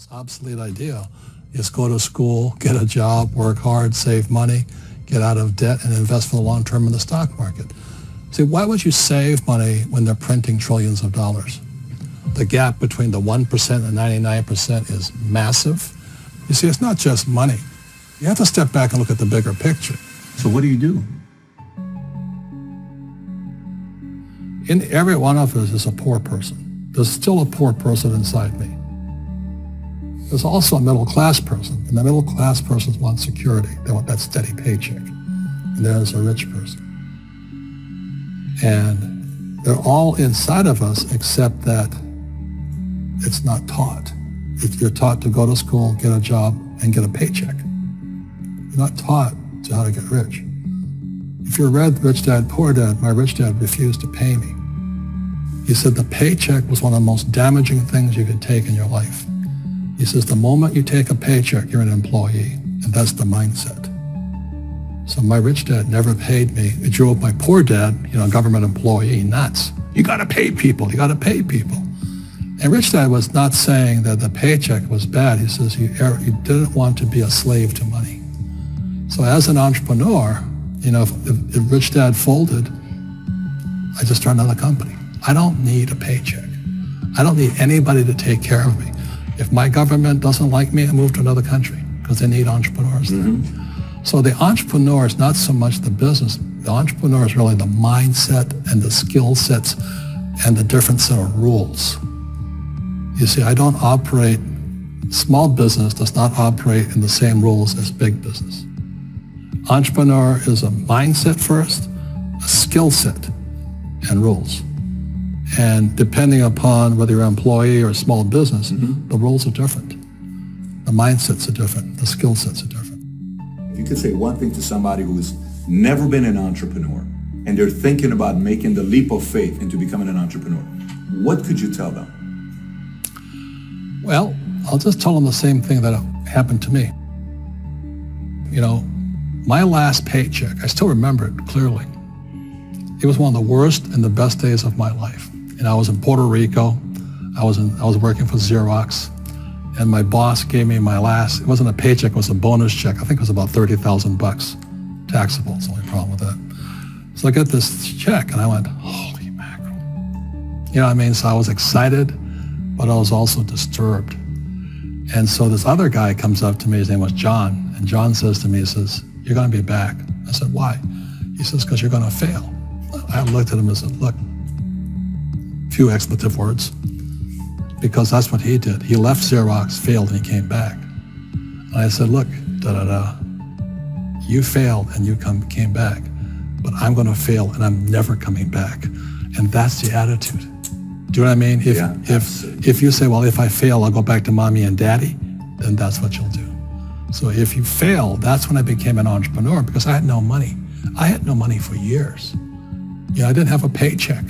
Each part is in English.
most obsolete idea is go to school, get a job, work hard, save money, get out of debt, and invest for the long term in the stock market. See, why would you save money when they're printing trillions of dollars? The gap between the 1% and 99% is massive. You see, it's not just money. You have to step back and look at the bigger picture. So what do you do? In every one of us is a poor person. There's still a poor person inside me. There's also a middle class person, and the middle class persons want security. They want that steady paycheck. And there's a rich person. And they're all inside of us except that it's not taught. You're taught to go to school, get a job, and get a paycheck. You're not taught to how to get rich. If you read Rich Dad, Poor Dad, my rich dad refused to pay me. He said the paycheck was one of the most damaging things you could take in your life. He says the moment you take a paycheck, you're an employee, and that's the mindset. So my rich dad never paid me. It drove my poor dad, government employee, nuts. You got to pay people. You got to pay people. And rich dad was not saying that the paycheck was bad. He says you didn't want to be a slave to money. So as an entrepreneur, if rich dad folded, I just started another company. I don't need a paycheck. I don't need anybody to take care of me. If my government doesn't like me, I move to another country because they need entrepreneurs there. So the entrepreneur is not so much the business. The entrepreneur is really the mindset and the skill sets and the different set of rules. You see, I don't operate, small business does not operate in the same rules as big business. Entrepreneur is a mindset first, a skill set, and rules. And depending upon whether you're an employee or a small business, the rules are different. The mindsets are different. The skill sets are different. If you could say one thing to somebody who has never been an entrepreneur and they're thinking about making the leap of faith into becoming an entrepreneur, what could you tell them? Well, I'll just tell them the same thing that happened to me. My last paycheck, I still remember it clearly. It was one of the worst and the best days of my life. And I was in Puerto Rico. I was working for Xerox, and my boss gave me my last. It wasn't a paycheck; it was a bonus check. I think it was about $30,000, taxable. It's the only problem with that. So I got this check, and I went, "Holy mackerel!" You know what I mean? So I was excited, but I was also disturbed. And so this other guy comes up to me. His name was John, and John says to me, he says, "You're going to be back." I said, "Why?" He says, "Because you're going to fail." I looked at him and said, "Look." Few expletive words, because that's what he did. He left Xerox, failed, and he came back. And I said, "Look, you failed and you came back, but I'm going to fail and I'm never coming back." And that's the attitude. Do you know what I mean? If you say, "Well, if I fail, I'll go back to mommy and daddy," then that's what you'll do. So if you fail, that's when I became an entrepreneur, because I had no money. I had no money for years. I didn't have a paycheck.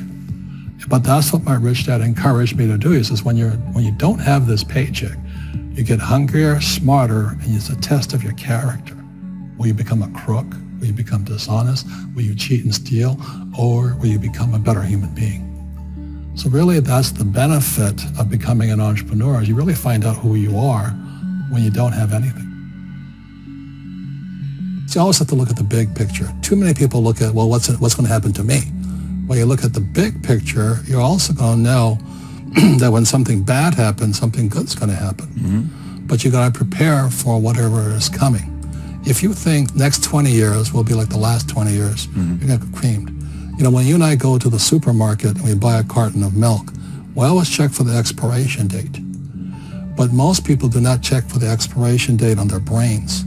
But that's what my rich dad encouraged me to do. He says, when you don't have this paycheck, you get hungrier, smarter, and it's a test of your character. Will you become a crook? Will you become dishonest? Will you cheat and steal? Or will you become a better human being? So really, that's the benefit of becoming an entrepreneur, is you really find out who you are when you don't have anything. So you always have to look at the big picture. Too many people look at, well, what's going to happen to me? When you look at the big picture, you're also going to know that when something bad happens, something good's going to happen. But you got to prepare for whatever is coming. If you think next 20 years will be like the last 20 years, you're going to get creamed. When you and I go to the supermarket and we buy a carton of milk, we always check for the expiration date. But most people do not check for the expiration date on their brains.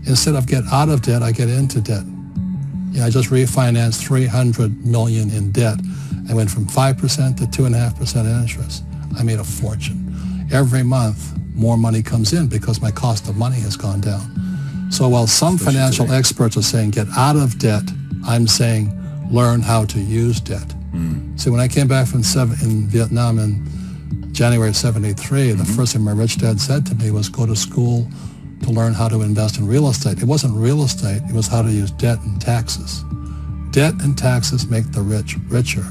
Instead of get out of debt, I get into debt. I just refinanced $300 million in debt. I went from 5% to 2.5% interest. I made a fortune. Every month, more money comes in because my cost of money has gone down. So while some financial experts are saying get out of debt, I'm saying learn how to use debt. So when I came back from in Vietnam in January of '73, the first thing my rich dad said to me was go to school to learn how to invest in real estate. It wasn't real estate, it was how to use debt and taxes. Debt and taxes make the rich richer.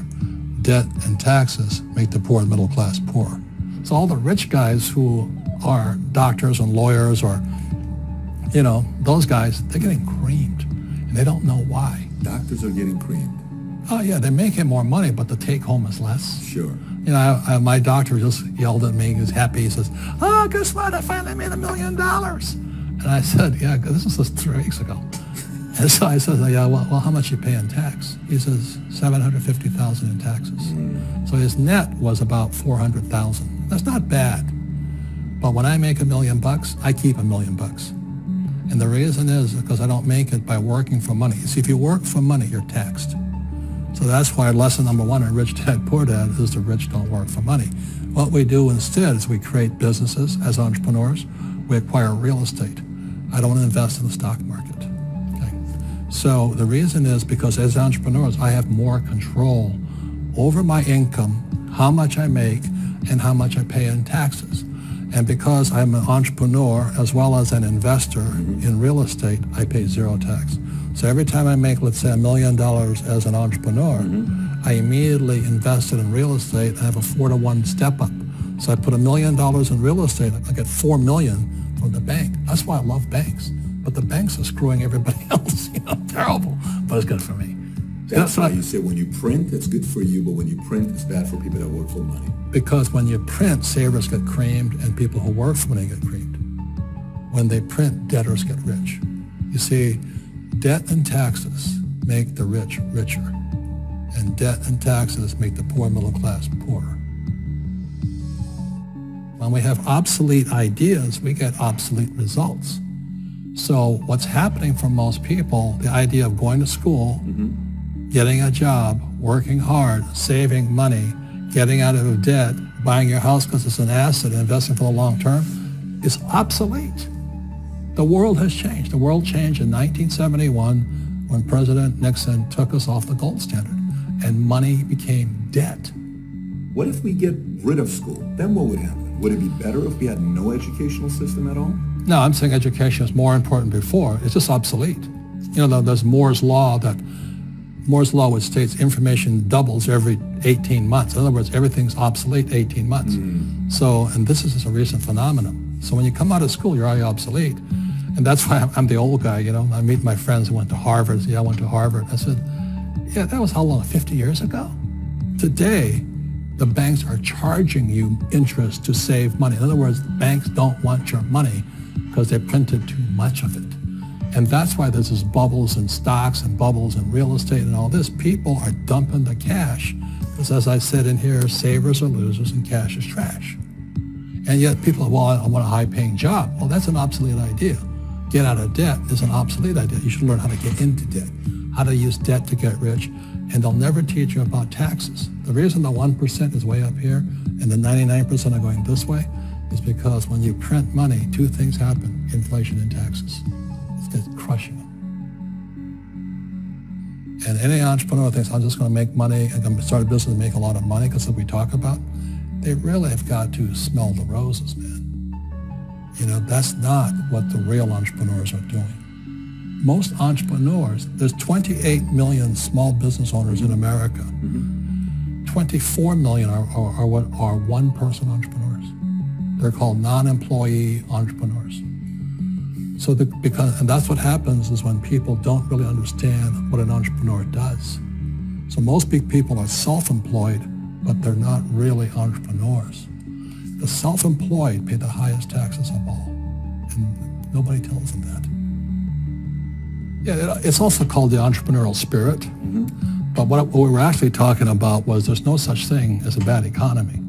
Debt and taxes make the poor and middle class poor. So all the rich guys who are doctors and lawyers or, those guys, they're getting creamed. And they don't know why. Doctors are getting creamed. Oh, yeah, they're making more money, but the take home is less. Sure. My doctor just yelled at me. He was happy. He says, "Oh, guess what? I finally made $1 million." And I said, "Yeah, this was just 3 weeks ago." And so I said, "Yeah, well, how much you pay in tax?" He says, $750,000 in taxes. So his net was about $400,000. That's not bad. But when I make $1 million, I keep $1 million. And the reason is because I don't make it by working for money. You see, if you work for money, you're taxed. So that's why lesson number 1 in Rich Dad, Poor Dad is the rich don't work for money. What we do instead is we create businesses as entrepreneurs. We acquire real estate. I don't invest in the stock market. Okay? So the reason is because as entrepreneurs, I have more control over my income, how much I make, and how much I pay in taxes. And because I'm an entrepreneur as well as an investor in real estate, I pay zero tax. So every time I make, let's say, $1 million as an entrepreneur, I immediately invested in real estate and have a 4-to-1 step up. So I put $1 million in real estate, I get $4 million from the bank. That's why I love banks. But the banks are screwing everybody else, terrible, but it's good for me. That's why you said when you print, it's good for you, but when you print, it's bad for people that work for money. Because when you print, savers get creamed and people who work for money get creamed. When they print, debtors get rich. You see, debt and taxes make the rich richer, and debt and taxes make the poor middle class poorer. When we have obsolete ideas, we get obsolete results. So what's happening for most people, the idea of going to school, getting a job, working hard, saving money, getting out of debt, buying your house because it's an asset, and investing for the long term, is obsolete. The world has changed. The world changed in 1971 when President Nixon took us off the gold standard and money became debt. What if we get rid of school? Then what would happen? Would it be better if we had no educational system at all? No, I'm saying education is more important before. It's just obsolete. There's Moore's Law which states information doubles every 18 months. In other words, everything's obsolete 18 months. So, and this is just a recent phenomenon. So when you come out of school, you're already obsolete. And that's why I'm the old guy, I meet my friends who went to Harvard. Yeah, I went to Harvard. I said, yeah, that was how long, 50 years ago? Today, the banks are charging you interest to save money. In other words, banks don't want your money because they printed too much of it. And that's why there's this bubbles in stocks and bubbles in real estate and all this. People are dumping the cash. Because as I said in here, savers are losers and cash is trash. And yet people are, well, I want a high-paying job. Well, that's an obsolete idea. Get out of debt is an obsolete idea. You should learn how to get into debt, how to use debt to get rich, and they'll never teach you about taxes. The reason the 1% is way up here and the 99% are going this way is because when you print money, two things happen, inflation and taxes. It's crushing them. And any entrepreneur thinks, I'm just going to make money, I'm going to start a business and make a lot of money because of what we talk about. They really have got to smell the roses, man. That's not what the real entrepreneurs are doing. Most entrepreneurs, there's 28 million small business owners in America. 24 million are what are one-person entrepreneurs. They're called non-employee entrepreneurs. So and that's what happens is when people don't really understand what an entrepreneur does. So most big people are self-employed, but they're not really entrepreneurs. The self-employed pay the highest taxes of all, and nobody tells them that. Yeah, it's also called the entrepreneurial spirit, but what we were actually talking about was there's no such thing as a bad economy.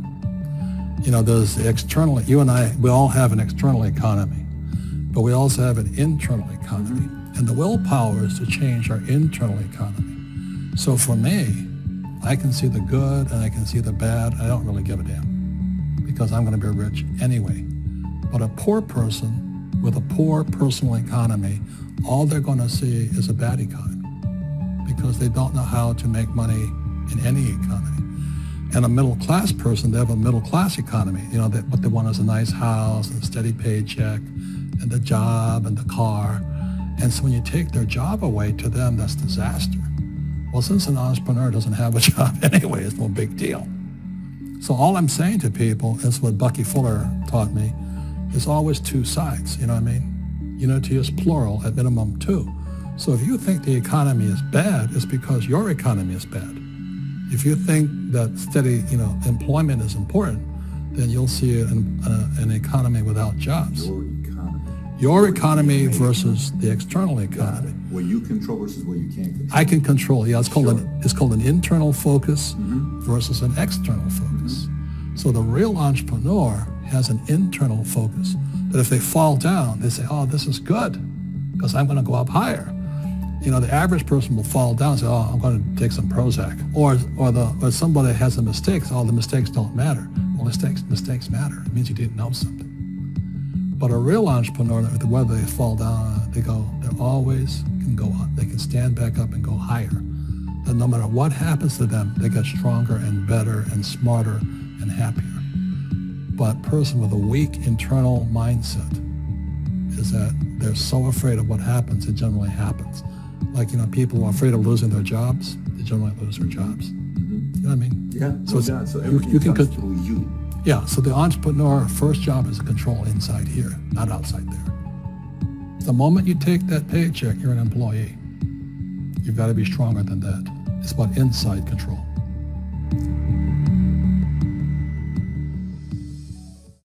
There's the external, you and I, we all have an external economy, but we also have an internal economy, and the willpower is to change our internal economy. So for me, I can see the good and I can see the bad. I don't really give a damn because I'm going to be rich anyway. But a poor person with a poor personal economy, all they're going to see is a bad economy because they don't know how to make money in any economy. And a middle class person, they have a middle class economy. What they want is a nice house and a steady paycheck and the job and the car. And so when you take their job away, to them, that's disaster. Well, since an entrepreneur doesn't have a job anyway, it's no big deal. So all I'm saying to people is what Bucky Fuller taught me. There's always two sides, you know what I mean? Unity is plural, at minimum two. So if you think the economy is bad, it's because your economy is bad. If you think that steady, employment is important, then you'll see an economy without jobs. Your economy versus the external economy. Where you control versus where you can't control. I can control. Yeah, it's called an internal focus versus an external focus. So the real entrepreneur has an internal focus. That if they fall down, they say, "Oh, this is good, because I'm going to go up higher." The average person will fall down and say, "Oh, I'm going to take some Prozac," or somebody has a mistake. So, "Oh, the mistakes don't matter." Well, mistakes matter. It means you didn't know something. But a real entrepreneur, whether they fall down, they always can go up. They can stand back up and go higher. That no matter what happens to them, they get stronger and better and smarter and happier. But a person with a weak internal mindset is that they're so afraid of what happens, it generally happens. Like, people who are afraid of losing their jobs, they generally lose their jobs. You know what I mean? Yeah, so everything you can comes through you. Yeah, so the entrepreneur first job is to control inside here, not outside there. The moment you take that paycheck, you're an employee. You've got to be stronger than that. It's about inside control.